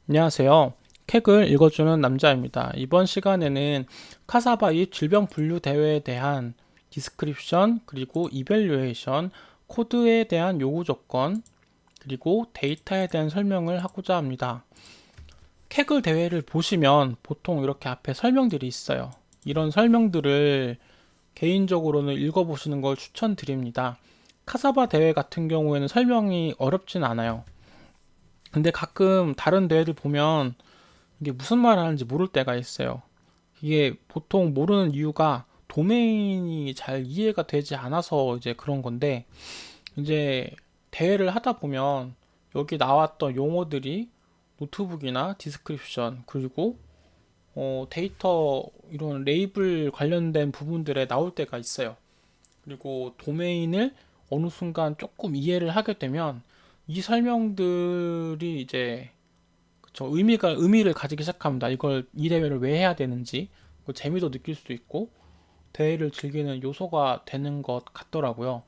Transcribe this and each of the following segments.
안녕하세요. 캑을 읽어주는 남자입니다. 이번 시간에는 카사바이 질병 분류 대회에 대한 디스크립션, 그리고 이밸류에이션, 코드에 대한 요구 조건, 그리고 데이터에 대한 설명을 하고자 합니다. 캑을 대회를 보시면 보통 이렇게 앞에 설명들이 있어요. 이런 설명들을 개인적으로는 읽어보시는 걸 추천드립니다. 카사바 대회 같은 경우에는 설명이 어렵진 않아요. 근데 가끔 다른 대회들 보면 이게 무슨 말 하는지 모를 때가 있어요. 이게 보통 모르는 이유가 도메인이 잘 이해가 되지 않아서 이제 그런 건데, 이제 대회를 하다 보면 여기 나왔던 용어들이 노트북이나 디스크립션, 그리고 데이터 이런 레이블 관련된 부분들에 나올 때가 있어요. 그리고 도메인을 어느 순간 조금 이해를 하게 되면 이 설명들이 이제 저 의미를 가지기 시작합니다. 이 대회를 왜 해야 되는지 그 재미도 느낄 수 있고 대회를 즐기는 요소가 되는 것 같더라고요.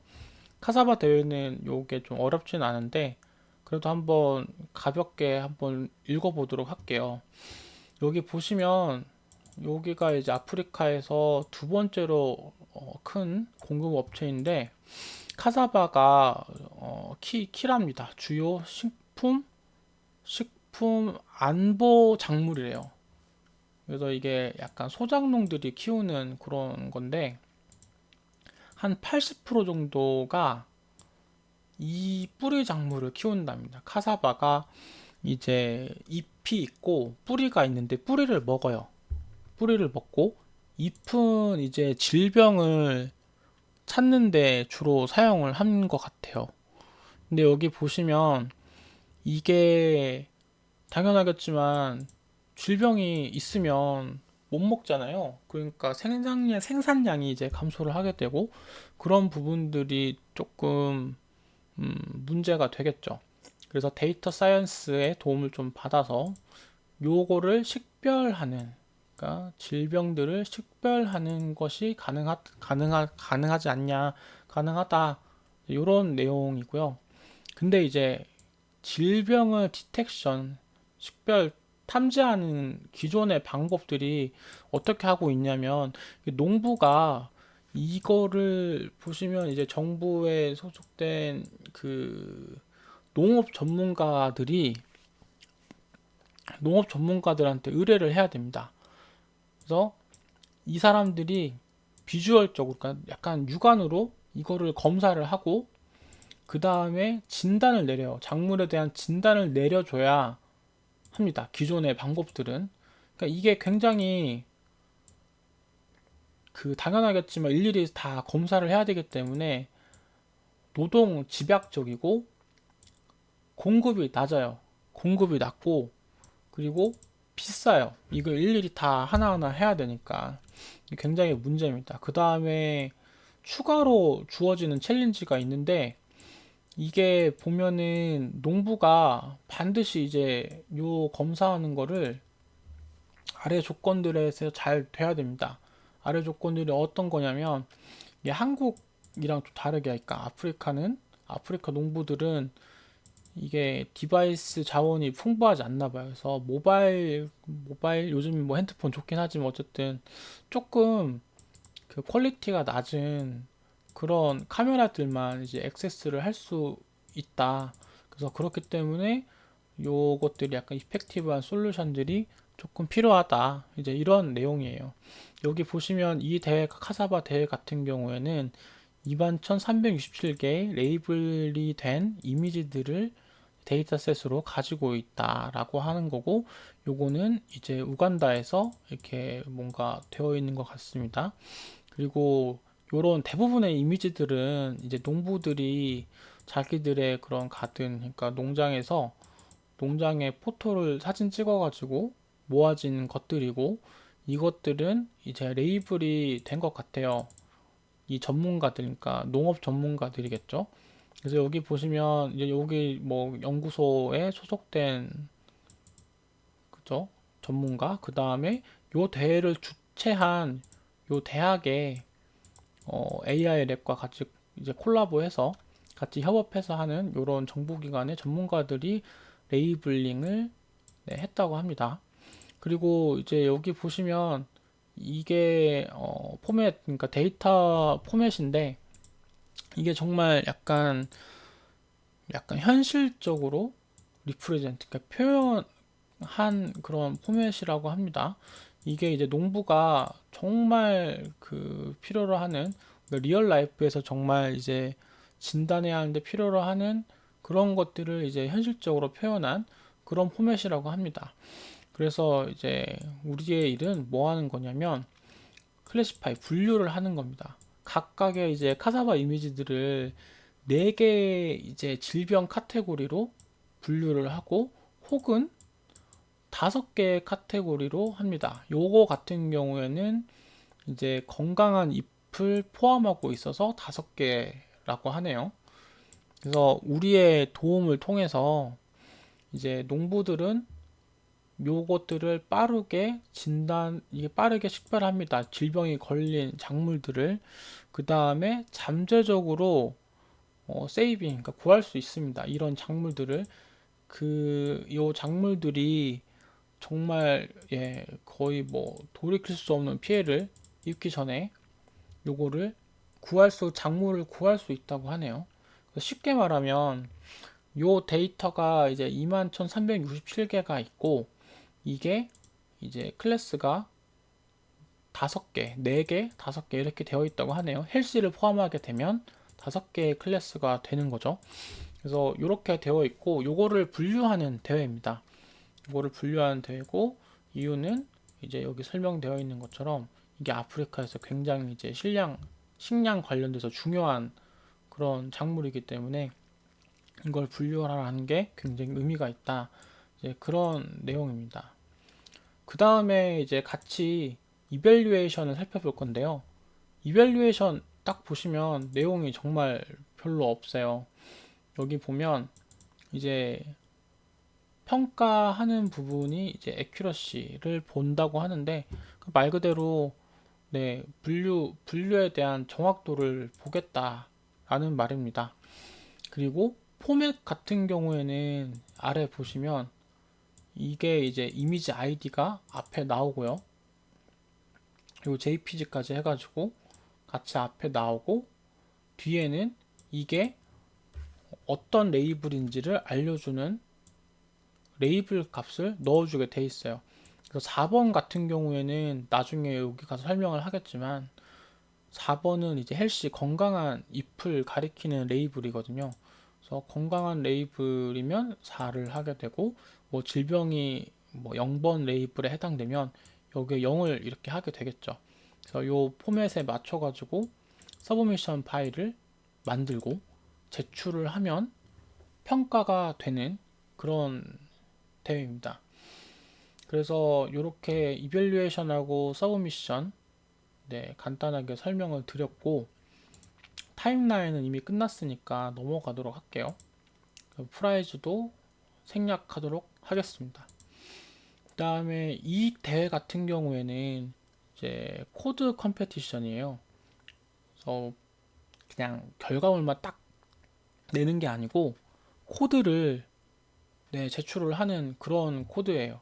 카사바 대회는 요게 좀 어렵진 않은데 그래도 한번 가볍게 한번 읽어보도록 할게요. 여기 보시면 여기가 이제 아프리카에서 두 번째로 큰 공급 업체인데 카사바가 키랍니다. 주요 식품 안보 작물이래요. 그래서 이게 약간 소작농들이 키우는 그런 건데 한 80% 정도가 이 뿌리 작물을 키운답니다. 카사바가 이제 잎이 있고 뿌리가 있는데 뿌리를 먹어요. 뿌리를 먹고 잎은 이제 질병을 찾는데 주로 사용을 한 것 같아요. 근데 여기 보시면 이게 당연하겠지만 질병이 있으면 못 먹잖아요. 그러니까 생산량이 이제 감소를 하게 되고 그런 부분들이 조금 문제가 되겠죠. 그래서 데이터 사이언스의 도움을 좀 받아서 요거를 식별하는, 그러니까 질병들을 식별하는 것이 가능하지 않냐, 가능하다, 이런 내용이고요. 근데 이제 질병을 식별, 탐지하는 기존의 방법들이 어떻게 하고 있냐면 농부가 이거를 보시면 이제 정부에 소속된 그 농업 전문가들이 농업 전문가들한테 의뢰를 해야 됩니다. 그래서 이 사람들이 비주얼적으로 그러니까 약간 육안으로 이거를 검사를 하고 그 다음에 진단을 내려요. 작물에 대한 진단을 내려줘야 합니다. 기존의 방법들은. 그러니까 이게 굉장히 당연하겠지만 일일이 다 검사를 해야 되기 때문에 노동 집약적이고 공급이 낮아요. 공급이 낮고 그리고 비싸요. 이걸 일일이 다 하나하나 해야 되니까 굉장히 문제입니다. 그 다음에 추가로 주어지는 챌린지가 있는데 이게 보면은 농부가 반드시 이제 요 검사하는 거를 아래 조건들에서 잘 돼야 됩니다. 아래 조건들이 어떤 거냐면 이게 한국이랑 또 다르게 그러니까 아프리카 농부들은 이게 디바이스 자원이 풍부하지 않나 봐요. 그래서 모바일 요즘 뭐 핸드폰 좋긴 하지만 어쨌든 조금 그 퀄리티가 낮은 그런 카메라들만 이제 액세스를 할 수 있다. 그래서 그렇기 때문에 요것들이 약간 이펙티브한 솔루션들이 조금 필요하다. 이제 이런 내용이에요. 여기 보시면 이 대회, 카사바 대회 같은 경우에는 21,367개의 레이블이 된 이미지들을 데이터셋으로 가지고 있다라고 하는 거고, 요거는 이제 우간다에서 이렇게 뭔가 되어 있는 것 같습니다. 그리고 요런 대부분의 이미지들은 이제 농부들이 자기들의 그런 그러니까 농장의 포토를 사진 찍어가지고 모아진 것들이고 이것들은 이제 레이블이 된 것 같아요. 이 전문가들, 그러니까 농업 전문가들이겠죠. 그래서 여기 보시면 이제 여기 뭐 연구소에 소속된 그죠? 전문가, 그 다음에 요 대회를 주최한 요 대학의 AI 랩과 같이 이제 콜라보해서 같이 협업해서 하는 요런 정보기관의 전문가들이 레이블링을 네, 했다고 합니다. 그리고 이제 여기 보시면 이게 포맷, 그러니까 데이터 포맷인데 이게 정말 약간 현실적으로 리프레젠트, 그러니까 표현한 그런 포맷이라고 합니다. 이게 이제 농부가 정말 그 필요로 하는, 그러니까 리얼 라이프에서 정말 이제 진단해야 하는데 필요로 하는 그런 것들을 이제 현실적으로 표현한 그런 포맷이라고 합니다. 그래서 이제 우리의 일은 뭐 하는 거냐면 클래시파이, 분류를 하는 겁니다. 각각의 이제 카사바 이미지들을 4개 이제 질병 카테고리로 분류를 하고 혹은 5개의 카테고리로 합니다. 요거 같은 경우에는 이제 건강한 잎을 포함하고 있어서 5개라고 하네요. 그래서 우리의 도움을 통해서 이제 농부들은 요것들을 빠르게 이게 빠르게 식별합니다. 질병이 걸린 작물들을. 그 다음에 잠재적으로 세이빙, 그러니까 구할 수 있습니다. 이런 작물들을. 요 작물들이 정말, 예, 거의 뭐 돌이킬 수 없는 피해를 입기 전에 요거를 작물을 구할 수 있다고 하네요. 쉽게 말하면 요 데이터가 이제 21,367개가 있고 이게 이제 클래스가 5개, 4개, 5개 이렇게 되어 있다고 하네요. 헬시를 포함하게 되면 5개의 클래스가 되는 거죠. 그래서 이렇게 되어 있고 요거를 분류하는 대회입니다. 요거를 분류하는 대회고 이유는 이제 여기 설명되어 있는 것처럼 이게 아프리카에서 굉장히 이제 식량 관련돼서 중요한 그런 작물이기 때문에 이걸 분류하라는 게 굉장히 의미가 있다. 이제 그런 내용입니다. 그 다음에 이제 같이 이밸류에이션을 살펴볼 건데요. 이밸류에이션 딱 보시면 내용이 정말 별로 없어요. 여기 보면 이제 평가하는 부분이 이제 액큐러시를 본다고 하는데 말 그대로 네, 분류에 대한 정확도를 보겠다라는 말입니다. 그리고 포맷 같은 경우에는 아래 보시면 이게 이제 이미지 아이디가 앞에 나오고요. 그리고 JPG까지 해가지고 같이 앞에 나오고 뒤에는 이게 어떤 레이블인지를 알려주는 레이블 값을 넣어주게 돼 있어요. 그래서 4번 같은 경우에는 나중에 여기 가서 설명을 하겠지만 4번은 이제 헬시 건강한 잎을 가리키는 레이블이거든요. 그래서 건강한 레이블이면 4를 하게 되고 뭐 질병이 뭐 0번 레이블에 해당되면 여기에 0을 이렇게 하게 되겠죠. 그래서 요 포맷에 맞춰 가지고 서브미션 파일을 만들고 제출을 하면 평가가 되는 그런 대회입니다. 그래서 이렇게 이밸류에이션하고 서브미션 네, 간단하게 설명을 드렸고 타임라인은 이미 끝났으니까 넘어가도록 할게요. 프라이즈도 생략하도록 하겠습니다. 그 다음에 이 대회 같은 경우에는 이제 코드 컴페티션이에요. 그래서 그냥 결과물만 딱 내는 게 아니고 코드를 네, 제출을 하는 그런 코드예요.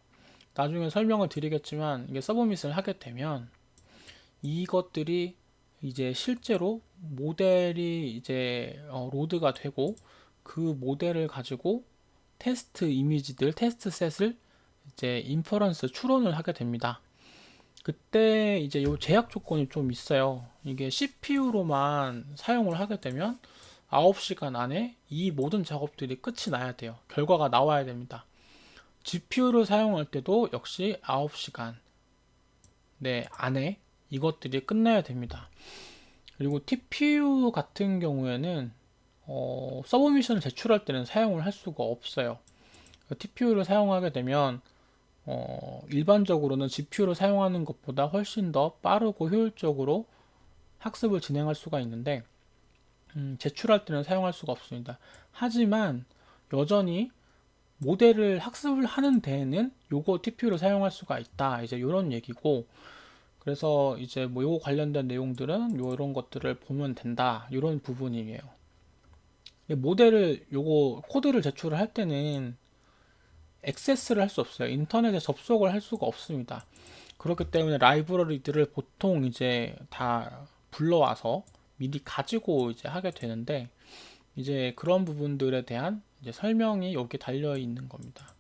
나중에 설명을 드리겠지만 이게 서브밋을 하게 되면 이것들이 이제 실제로 모델이 이제 로드가 되고 그 모델을 가지고 테스트 이미지들, 테스트 셋을 이제 인퍼런스 추론을 하게 됩니다. 그때 이제 요 제약 조건이 좀 있어요. 이게 CPU로만 사용을 하게 되면 9시간 안에 이 모든 작업들이 끝이 나야 돼요. 결과가 나와야 됩니다. GPU를 사용할 때도 역시 9시간 네, 안에 이것들이 끝나야 됩니다. 그리고 TPU 같은 경우에는 서브미션을 제출할 때는 사용을 할 수가 없어요. TPU를 사용하게 되면 일반적으로는 GPU를 사용하는 것보다 훨씬 더 빠르고 효율적으로 학습을 진행할 수가 있는데 제출할 때는 사용할 수가 없습니다. 하지만 여전히 모델을 학습을 하는 데에는 요거 TPU를 사용할 수가 있다. 이제 이런 얘기고 그래서 이제 뭐 요거 관련된 내용들은 요런 것들을 보면 된다. 이런 부분이에요. 모델을 요거 코드를 제출을 할 때는 액세스를 할 수 없어요. 인터넷에 접속을 할 수가 없습니다. 그렇기 때문에 라이브러리들을 보통 이제 다 불러와서 미리 가지고 이제 하게 되는데, 이제 그런 부분들에 대한 이제 설명이 여기 달려 있는 겁니다.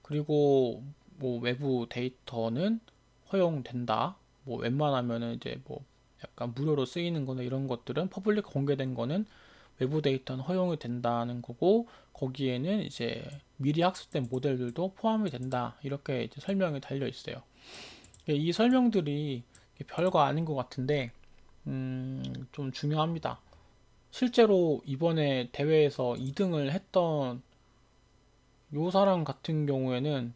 그리고 뭐 외부 데이터는 허용된다. 뭐 웬만하면은 이제 뭐 약간 무료로 쓰이는 거나 이런 것들은 퍼블릭 공개된 거는 외부 데이터는 허용이 된다는 거고, 거기에는 이제 미리 학습된 모델들도 포함이 된다. 이렇게 이제 설명이 달려 있어요. 이 설명들이 별거 아닌 것 같은데, 좀 중요합니다. 실제로 이번에 대회에서 2등을 했던 요 사람 같은 경우에는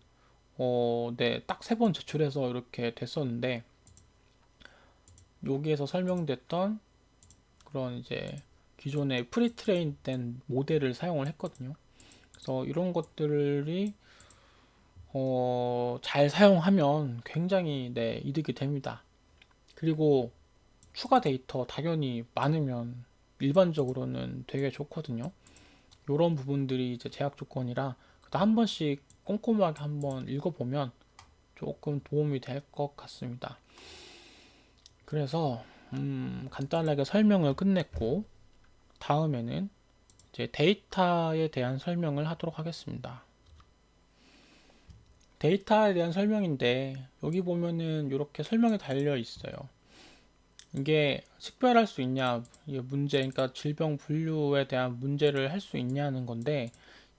네, 딱 3번 제출해서 이렇게 됐었는데, 여기에서 설명됐던 그런 이제 기존의 프리트레인 된 모델을 사용을 했거든요. 그래서 이런 것들이 잘 사용하면 굉장히 네, 이득이 됩니다. 그리고 추가 데이터 당연히 많으면 일반적으로는 되게 좋거든요. 이런 부분들이 이제 제약 조건이라 한 번씩 꼼꼼하게 한번 읽어보면 조금 도움이 될 것 같습니다. 그래서 간단하게 설명을 끝냈고, 다음에는 이제 데이터에 대한 설명을 하도록 하겠습니다. 데이터에 대한 설명인데, 여기 보면은 이렇게 설명이 달려 있어요. 이게 식별할 수 있냐, 이게 문제, 그러니까 질병 분류에 대한 문제를 할 수 있냐는 건데,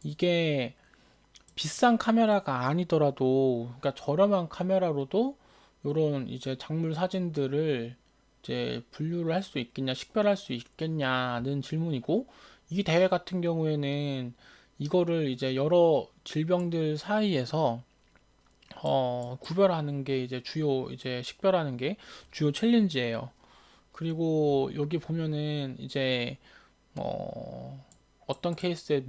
이게 비싼 카메라가 아니더라도, 그러니까 저렴한 카메라로도 이런 이제 작물 사진들을 이제 분류를 할 수 있겠냐, 식별할 수 있겠냐는 질문이고, 이 대회 같은 경우에는 이거를 이제 여러 질병들 사이에서 구별하는 게 이제 이제 식별하는 게 주요 챌린지예요. 그리고 여기 보면은 이제 어떤 케이스의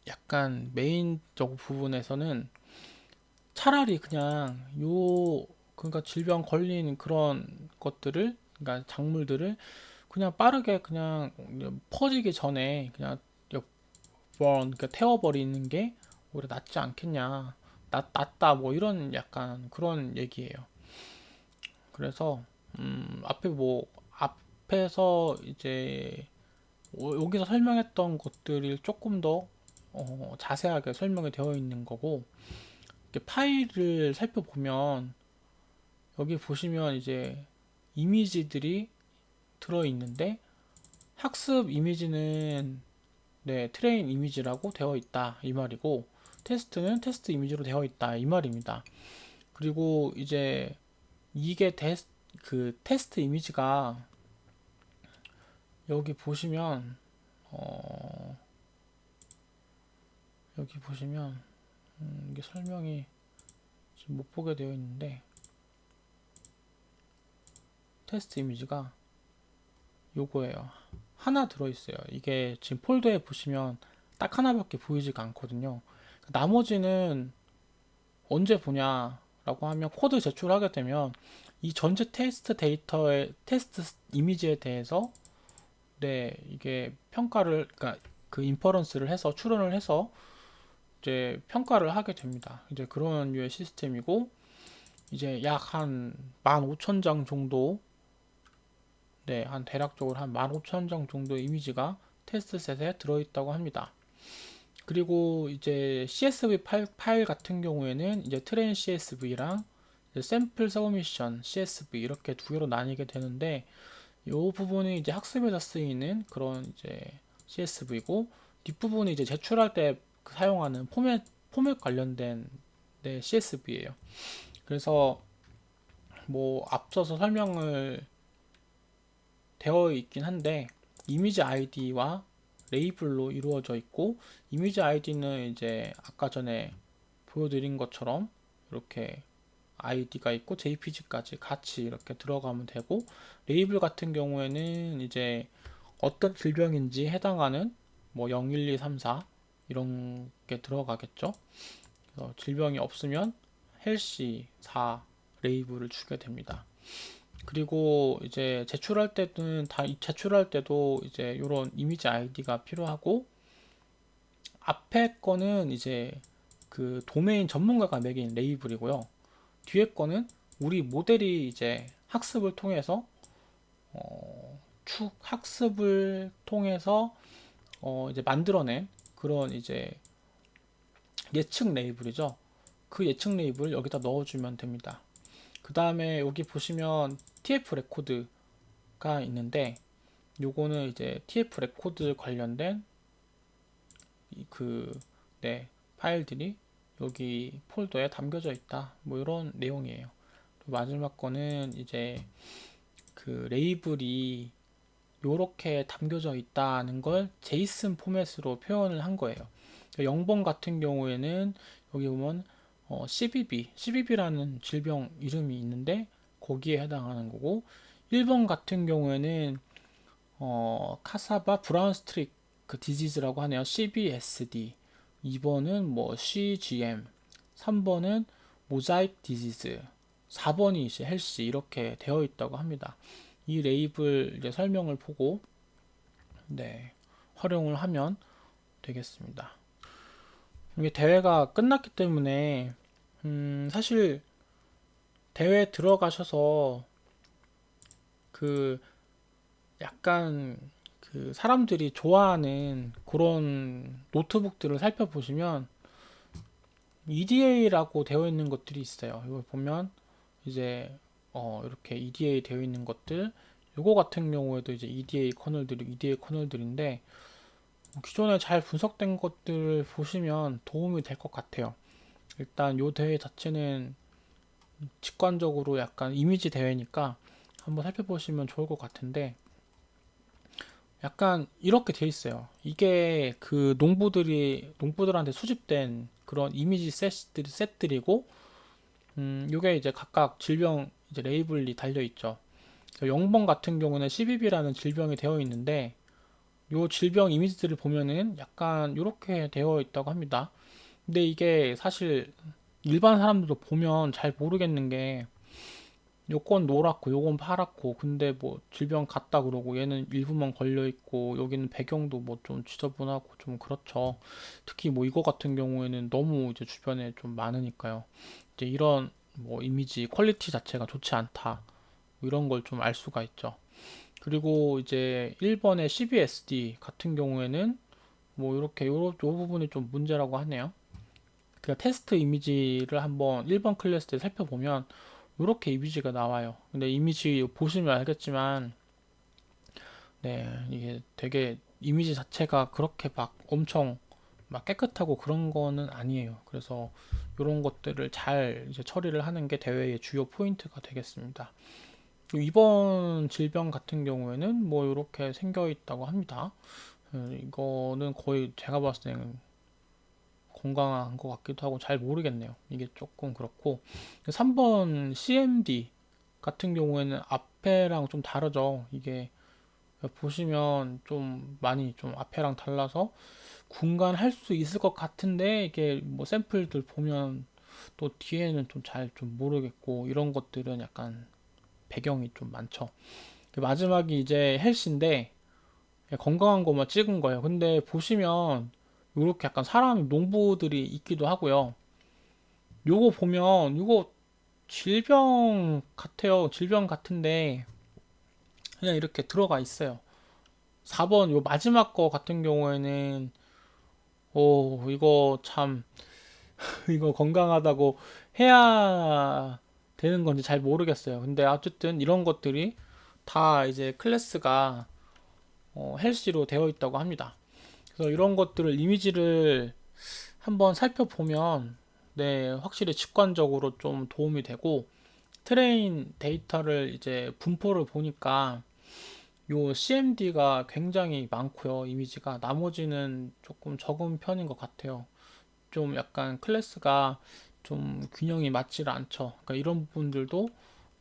약간 메인적 부분에서는 차라리 그냥 그러니까 질병 걸린 그런 것들을, 그러니까 작물들을 그냥 빠르게 그냥 퍼지기 전에 그냥 그러니까 태워버리는 게 오히려 낫지 않겠냐. 낫다, 뭐 이런 약간 그런 얘기예요. 그래서, 앞에서 이제 여기서 설명했던 것들이 조금 더 자세하게 설명이 되어 있는 거고, 이렇게 파일을 살펴보면 여기 보시면 이제 이미지들이 들어 있는데, 학습 이미지는 네, 트레인 이미지라고 되어 있다 이 말이고, 테스트는 테스트 이미지로 되어 있다 이 말입니다. 그리고 이제 이게 그 테스트 이미지가 여기 보시면 어, 여기 보시면 이게 설명이 지금 못 보게 되어 있는데, 테스트 이미지가 요거예요. 하나 들어있어요. 이게 지금 폴더에 보시면 딱 하나밖에 보이지가 않거든요. 나머지는 언제 보냐라고 하면, 코드 제출하게 되면 이 전체 테스트 데이터의 테스트 이미지에 대해서 네, 이게 그러니까 그 인퍼런스를 해서 추론을 해서 이제 평가를 하게 됩니다. 이제 그런 류의 시스템이고, 이제 약 한 15,000장 정도, 네, 한 대략적으로 한 15,000장 정도 이미지가 테스트 셋에 들어있다고 합니다. 그리고 이제 CSV 파일 같은 경우에는 이제 트레인 CSV랑 샘플 서미션 CSV 이렇게 두 개로 나뉘게 되는데, 이 부분이 이제 학습에서 쓰이는 그런 이제 CSV고, 뒷부분이 이제 제출할 때 사용하는 포맷 관련된 네, CSV예요. 그래서 뭐 앞서서 설명을 되어 있긴 한데, 이미지 아이디와 레이블로 이루어져 있고, 이미지 아이디는 이제 아까 전에 보여드린 것처럼 이렇게 아이디가 있고 JPG까지 같이 이렇게 들어가면 되고, 레이블 같은 경우에는 이제 어떤 질병인지 해당하는 뭐 0, 1, 2, 3, 4 이런 게 들어가겠죠. 그래서 질병이 없으면 헬시 4 레이블을 주게 됩니다. 그리고 이제 제출할 때도 이제 이런 이미지 아이디가 필요하고, 앞에 거는 이제 그 도메인 전문가가 매긴 레이블이고요. 뒤에 거는 우리 모델이 이제 학습을 통해서 학습을 통해서 이제 만들어낸 그런 이제 예측 레이블이죠. 그 예측 레이블 여기다 넣어주면 됩니다. 그 다음에 여기 보시면 TF 레코드가 있는데 요거는 이제 TF 레코드 관련된 그 네, 파일들이 여기 폴더에 담겨져 있다. 뭐 이런 내용이에요. 그리고 마지막 거는 이제 그 레이블이 요렇게 담겨져 있다는 걸 제이슨 포맷으로 표현을 한 거예요. 0번 같은 경우에는 여기 보면 CBB라는 질병 이름이 있는데 거기에 해당하는 거고 1번 같은 경우에는 카사바 브라운 스트릭 그 디지즈라고 하네요. CBSD. 2번은 뭐 CGM, 3번은 모자이크 디지즈, 4번이 이제 헬시 이렇게 되어 있다고 합니다. 이 레이블 이제 설명을 보고 네, 활용을 하면 되겠습니다. 이게 대회가 끝났기 때문에 사실 대회 들어가셔서 그 약간 그 사람들이 좋아하는 그런 노트북들을 살펴보시면 EDA라고 되어 있는 것들이 있어요. 이걸 보면 이제 이렇게 EDA 되어 있는 것들 요거 같은 경우에도 이제 EDA 커널들인데 기존에 잘 분석된 것들 보시면 도움이 될 것 같아요. 일단 요 대회 자체는 직관적으로 약간 이미지 대회니까 한번 살펴보시면 좋을 것 같은데 약간 이렇게 돼 있어요. 이게 그 농부들한테 수집된 그런 이미지 셋들이고 요게 이제 각각 질병 이제 레이블이 달려 있죠. 0번 같은 경우는 CBB라는 질병이 되어 있는데 요 질병 이미지들을 보면은 약간 이렇게 되어 있다고 합니다. 근데 이게 사실 일반 사람들도 보면 잘 모르겠는 게 요건 노랗고 요건 파랗고 근데 뭐 질병 같다 그러고 얘는 일부만 걸려 있고 여기는 배경도 뭐 좀 지저분하고 좀 그렇죠. 특히 뭐 이거 같은 경우에는 너무 이제 주변에 좀 많으니까요. 이제 이런 뭐 이미지 퀄리티 자체가 좋지 않다. 뭐 이런 걸 좀 알 수가 있죠. 그리고 이제 1번의 CBSD 같은 경우에는 뭐 이렇게 요 부분이 좀 문제라고 하네요. 그 테스트 이미지를 한번 1번 클래스 때 살펴보면 이렇게 이미지가 나와요. 근데 이미지 보시면 알겠지만 네, 이게 되게 이미지 자체가 그렇게 막 엄청 막 깨끗하고 그런 거는 아니에요. 그래서 이런 것들을 잘 이제 처리를 하는 게 대회의 주요 포인트가 되겠습니다. 이번 질병 같은 경우에는 뭐 이렇게 생겨 있다고 합니다. 이거는 거의 제가 봤을 때는 건강한 것 같기도 하고 잘 모르겠네요. 이게 조금 그렇고 3번 CMD 같은 경우에는 앞에랑 좀 다르죠. 이게 보시면 좀 많이 좀 앞에랑 달라서 군간할 수 있을 것 같은데 이게 뭐 샘플들 보면 또 뒤에는 좀 잘 좀 모르겠고 이런 것들은 약간 배경이 좀 많죠. 마지막이 이제 헬스인데 건강한 것만 찍은 거예요. 근데 보시면 이렇게 약간 사람 농부들이 있기도 하고요. 요거 보면 이거 질병 같아요. 질병 같은데 그냥 이렇게 들어가 있어요. 4번 요 마지막 거 같은 경우에는 이거 참 이거 건강하다고 해야 되는 건지 잘 모르겠어요. 근데 어쨌든 이런 것들이 다 이제 클래스가 헬시로 되어 있다고 합니다. 그래서 이런 것들을 이미지를 한번 살펴보면 네, 확실히 직관적으로 좀 도움이 되고 트레인 데이터를 이제 분포를 보니까 요 CMD가 굉장히 많고요. 이미지가 나머지는 조금 적은 편인 것 같아요. 좀 약간 클래스가 좀 균형이 맞지를 않죠. 그러니까 이런 부분들도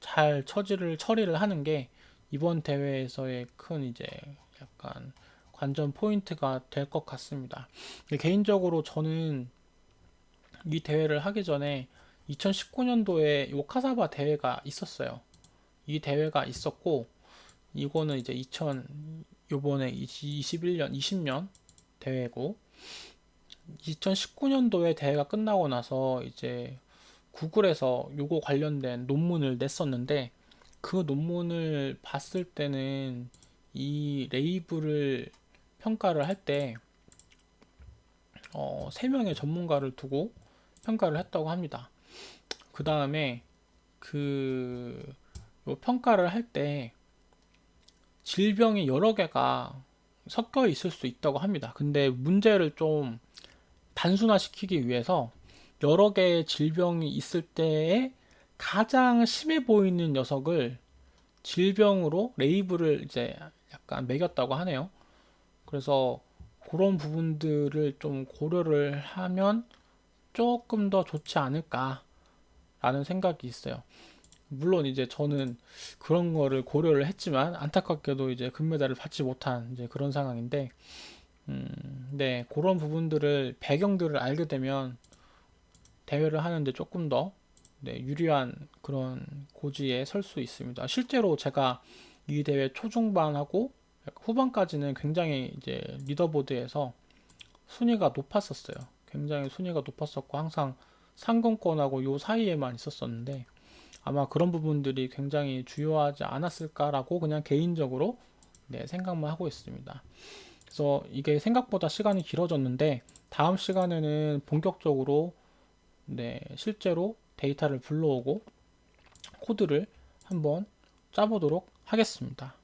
잘 처리를 하는 게 이번 대회에서의 큰 이제 약간 관전 포인트가 될 것 같습니다. 개인적으로 저는 이 대회를 하기 전에 2019년도에 요카사바 대회가 있었어요. 이 대회가 있었고 이거는 이제 요번에 21년, 20년 대회고 2019년도에 대회가 끝나고 나서 이제 구글에서 요거 관련된 논문을 냈었는데, 그 논문을 봤을 때는 이 레이블을 평가를 할 때 3명의 전문가를 두고 평가를 했다고 합니다. 그 다음에 그 요 평가를 할 때 질병이 여러 개가 섞여 있을 수 있다고 합니다. 근데 문제를 좀 단순화시키기 위해서 여러 개의 질병이 있을 때에 가장 심해 보이는 녀석을 질병으로 레이블을 이제 약간 매겼다고 하네요. 그래서 그런 부분들을 좀 고려를 하면 조금 더 좋지 않을까라는 생각이 있어요. 물론 이제 저는 그런 거를 고려를 했지만 안타깝게도 이제 금메달을 받지 못한 이제 그런 상황인데, 네, 그런 부분들을 배경들을 알게 되면 대회를 하는데 조금 더 네, 유리한 그런 고지에 설 수 있습니다. 실제로 제가 이 대회 초중반하고 후반까지는 굉장히 이제 리더보드에서 순위가 높았었어요. 굉장히 순위가 높았었고 항상 상금권하고 요 사이에만 있었었는데, 아마 그런 부분들이 굉장히 주요하지 않았을까라고 그냥 개인적으로 네, 생각만 하고 있습니다. 그래서 이게 생각보다 시간이 길어졌는데, 다음 시간에는 본격적으로 네, 실제로 데이터를 불러오고 코드를 한번 짜보도록 하겠습니다.